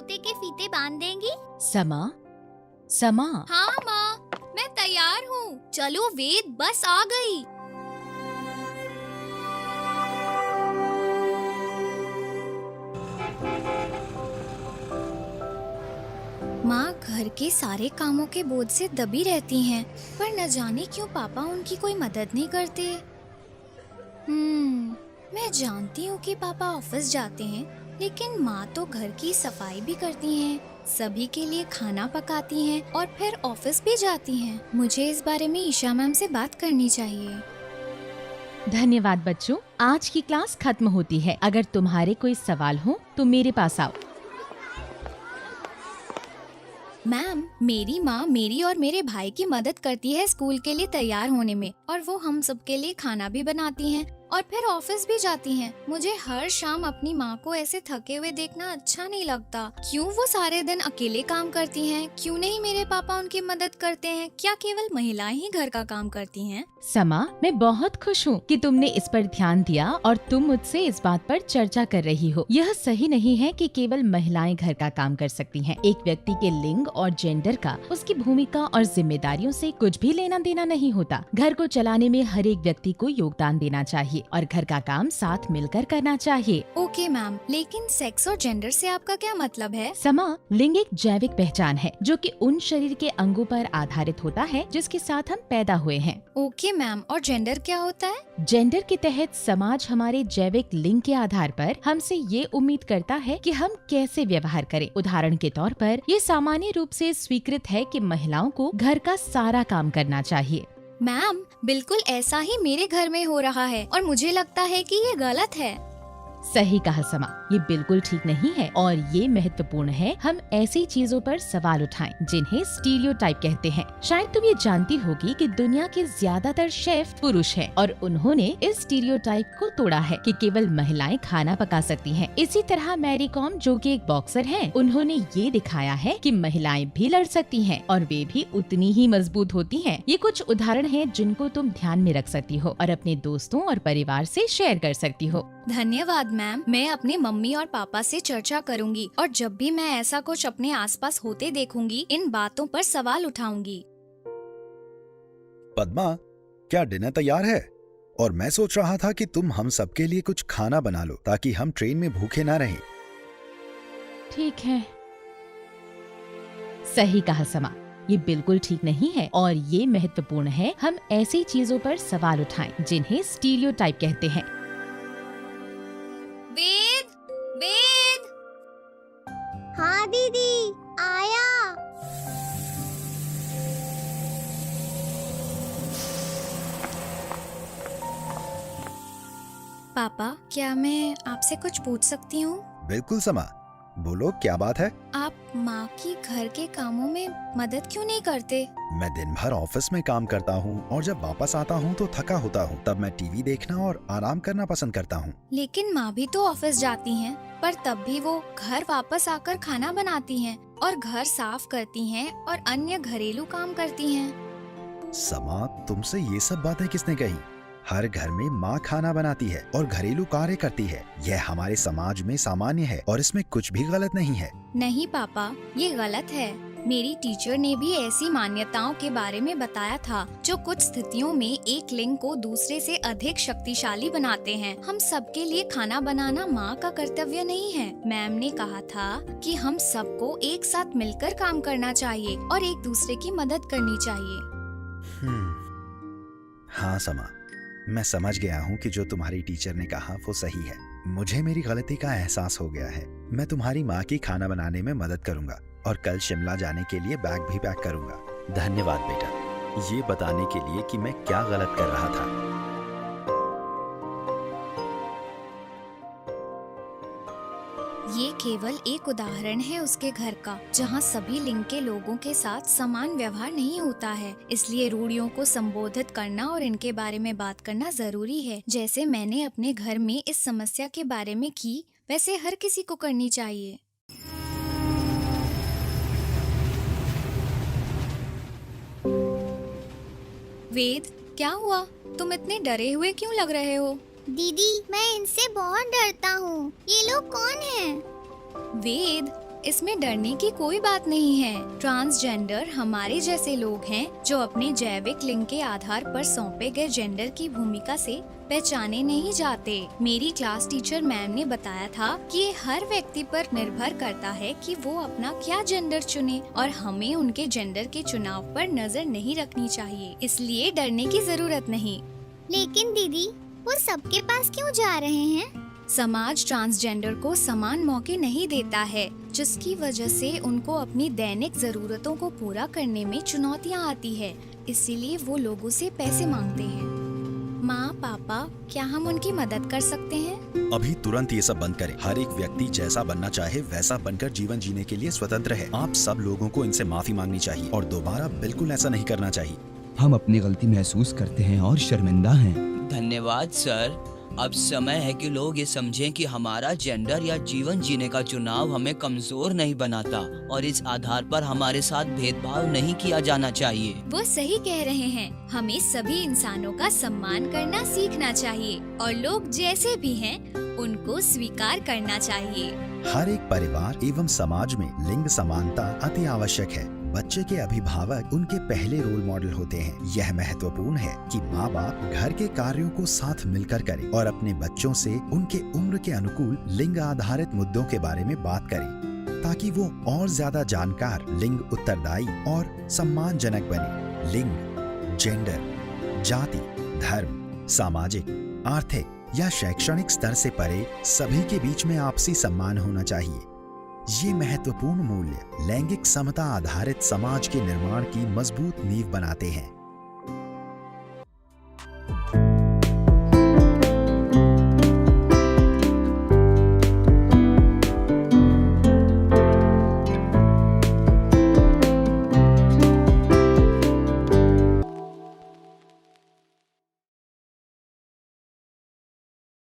जूते के फीते बांध देंगी? समा, समा। हाँ माँ, मैं तैयार हूँ। चलो वेद, बस आ गई। माँ घर के सारे कामों के बोझ से दबी रहती हैं, पर न जाने क्यों पापा उनकी कोई मदद नहीं करते। मैं जानती हूँ कि पापा ऑफिस जाते हैं, लेकिन माँ तो घर की सफाई भी करती हैं, सभी के लिए खाना पकाती हैं और फिर ऑफिस भी जाती हैं। मुझे इस बारे में ईशा मैम से बात करनी चाहिए। धन्यवाद बच्चों, आज की क्लास खत्म होती है। अगर तुम्हारे कोई सवाल हो तो मेरे पास आओ। मैम, मेरी माँ मेरी और मेरे भाई की मदद करती है स्कूल के लिए तैयार होने में, और वो हम सब के लिए खाना भी बनाती हैं और फिर ऑफिस भी जाती हैं। मुझे हर शाम अपनी माँ को ऐसे थके हुए देखना अच्छा नहीं लगता। क्यों वो सारे दिन अकेले काम करती हैं? क्यों नहीं मेरे पापा उनकी मदद करते हैं? क्या केवल महिलाएं ही घर का काम करती हैं? समा, मैं बहुत खुश हूँ कि तुमने इस पर ध्यान दिया और तुम मुझसे इस बात पर चर्चा कर रही हो। यह सही नहीं है कि केवल महिलाएं घर का काम कर सकती हैं। एक व्यक्ति के लिंग और जेंडर का उसकी भूमिका और जिम्मेदारियों से कुछ भी लेना देना नहीं होता। घर को चलाने में हर एक व्यक्ति को योगदान देना चाहिए और घर का काम साथ मिलकर करना चाहिए। ओके मैम, लेकिन सेक्स और जेंडर से आपका क्या मतलब है? समा, लिंग एक जैविक पहचान है जो कि उन शरीर के अंगों पर आधारित होता है जिसके साथ हम पैदा हुए हैं। ओके मैम, और जेंडर क्या होता है? जेंडर के तहत समाज हमारे जैविक लिंग के आधार पर हमसे ये उम्मीद करता है कि हम कैसे व्यवहार करें। उदाहरण के तौर पर ये सामान्य रूप से स्वीकृत है कि महिलाओं को घर का सारा काम करना चाहिए। मैम, बिल्कुल ऐसा ही मेरे घर में हो रहा है और मुझे लगता है कि ये गलत है। सही कहा समा, ये बिल्कुल ठीक नहीं है और ये महत्वपूर्ण है हम ऐसी चीजों पर सवाल उठाएं जिन्हें स्टीरियोटाइप कहते हैं। शायद तुम ये जानती होगी कि दुनिया के ज्यादातर शेफ पुरुष हैं और उन्होंने इस स्टीरियोटाइप को तोड़ा है कि केवल महिलाएं खाना पका सकती हैं। इसी तरह मैरी कॉम, जो कि एक बॉक्सर हैं, उन्होंने ये दिखाया है कि महिलाएं भी लड़ सकती हैं और वे भी उतनी ही मजबूत होती हैं। ये कुछ उदाहरण हैं जिनको तुम ध्यान में रख सकती हो और अपने दोस्तों और परिवार से शेयर कर सकती हो। धन्यवाद मैम, मैं अपने मम्मी और पापा से चर्चा करूंगी और जब भी मैं ऐसा कुछ अपने आसपास होते देखूंगी, इन बातों पर सवाल उठाऊंगी। पद्मा, क्या डिनर तैयार है? और मैं सोच रहा था कि तुम हम सबके लिए कुछ खाना बना लो ताकि हम ट्रेन में भूखे ना रहें। ठीक है। सही कहा समा, ये बिल्कुल ठीक नहीं है और ये महत्वपूर्ण है हम ऐसी चीजों पर सवाल उठाएं जिन्हें स्टीरियोटाइप कहते हैं। वेद, वेद। हाँ दीदी, आया। पापा, क्या मैं आपसे कुछ पूछ सकती हूँ? बिल्कुल समा, बोलो क्या बात है? आप माँ की घर के कामों में मदद क्यों नहीं करते? मैं दिन भर ऑफिस में काम करता हूँ और जब वापस आता हूँ तो थका होता हूँ। तब मैं टीवी देखना और आराम करना पसंद करता हूँ। लेकिन माँ भी तो ऑफिस जाती हैं, पर तब भी वो घर वापस आकर खाना बनाती हैं और घर साफ करती हैं और अन्य घरेलू काम करती हैं। समा, तुमसे ये सब बातें किसने कही? हर घर में माँ खाना बनाती है और घरेलू कार्य करती है। यह हमारे समाज में सामान्य है और इसमें कुछ भी गलत नहीं है। नहीं पापा, ये गलत है। मेरी टीचर ने भी ऐसी मान्यताओं के बारे में बताया था जो कुछ स्थितियों में एक लिंग को दूसरे से अधिक शक्तिशाली बनाते हैं। हम सबके लिए खाना बनाना माँ का कर्तव्य नहीं है। मैम ने कहा था कि हम सबको एक साथ मिलकर काम करना चाहिए और एक दूसरे की मदद करनी चाहिए। हाँ समा, मैं समझ गया हूँ कि जो तुम्हारी टीचर ने कहा वो सही है। मुझे मेरी गलती का एहसास हो गया है। मैं तुम्हारी माँ की खाना बनाने में मदद करूंगा और कल शिमला जाने के लिए बैग भी पैक करूंगा। धन्यवाद बेटा, ये बताने के लिए कि मैं क्या गलत कर रहा था। ये केवल एक उदाहरण है उसके घर का, जहाँ सभी लिंग के लोगों के साथ समान व्यवहार नहीं होता है। इसलिए रूढ़ियों को संबोधित करना और इनके बारे में बात करना जरूरी है। जैसे मैंने अपने घर में इस समस्या के बारे में की, वैसे हर किसी को करनी चाहिए। वेद, क्या हुआ? तुम इतने डरे हुए क्यों लग रहे हो? दीदी, मैं इनसे बहुत डरता हूँ। ये लोग कौन हैं? वेद, इसमें डरने की कोई बात नहीं है। ट्रांसजेंडर हमारे जैसे लोग हैं जो अपने जैविक लिंग के आधार पर सौंपे गए जेंडर की भूमिका से पहचाने नहीं जाते। मेरी क्लास टीचर मैम ने बताया था कि ये हर व्यक्ति पर निर्भर करता है कि वो अपना क्या जेंडर चुने और हमें उनके जेंडर के चुनाव पर नजर नहीं रखनी चाहिए, इसलिए डरने की जरूरत नहीं। लेकिन दीदी, वो सबके पास क्यों जा रहे हैं? समाज ट्रांसजेंडर को समान मौके नहीं देता है, जिसकी वजह से उनको अपनी दैनिक जरूरतों को पूरा करने में चुनौतियां आती है। इसीलिए वो लोगों से पैसे मांगते हैं। माँ पापा, क्या हम उनकी मदद कर सकते हैं? अभी तुरंत ये सब बंद करें। हर एक व्यक्ति जैसा बनना चाहे वैसा बनकर जीवन जीने के लिए स्वतंत्र है। आप सब लोगों को इनसे माफी मांगनी चाहिए और दोबारा बिल्कुल ऐसा नहीं करना चाहिए। हम अपनी गलती महसूस करते हैं और शर्मिंदा हैं। धन्यवाद सर। अब समय है कि लोग ये समझें कि हमारा जेंडर या जीवन जीने का चुनाव हमें कमजोर नहीं बनाता और इस आधार पर हमारे साथ भेदभाव नहीं किया जाना चाहिए। वो सही कह रहे हैं। हमें सभी इंसानों का सम्मान करना सीखना चाहिए और लोग जैसे भी हैं उनको स्वीकार करना चाहिए। हर एक परिवार एवं समाज में लिंग समानता अति आवश्यक है। बच्चे के अभिभावक उनके पहले रोल मॉडल होते हैं। यह महत्वपूर्ण है कि माँ बाप घर के कार्यों को साथ मिलकर करें और अपने बच्चों से उनके उम्र के अनुकूल लिंग आधारित मुद्दों के बारे में बात करें, ताकि वो और ज्यादा जानकार, लिंग उत्तरदायी और सम्मानजनक बने। लिंग, जेंडर, जाति, धर्म, सामाजिक, आर्थिक या शैक्षणिक स्तर से परे सभी के बीच में आपसी सम्मान होना चाहिए। ये महत्वपूर्ण मूल्य लैंगिक समता आधारित समाज के निर्माण की मजबूत नींव बनाते हैं।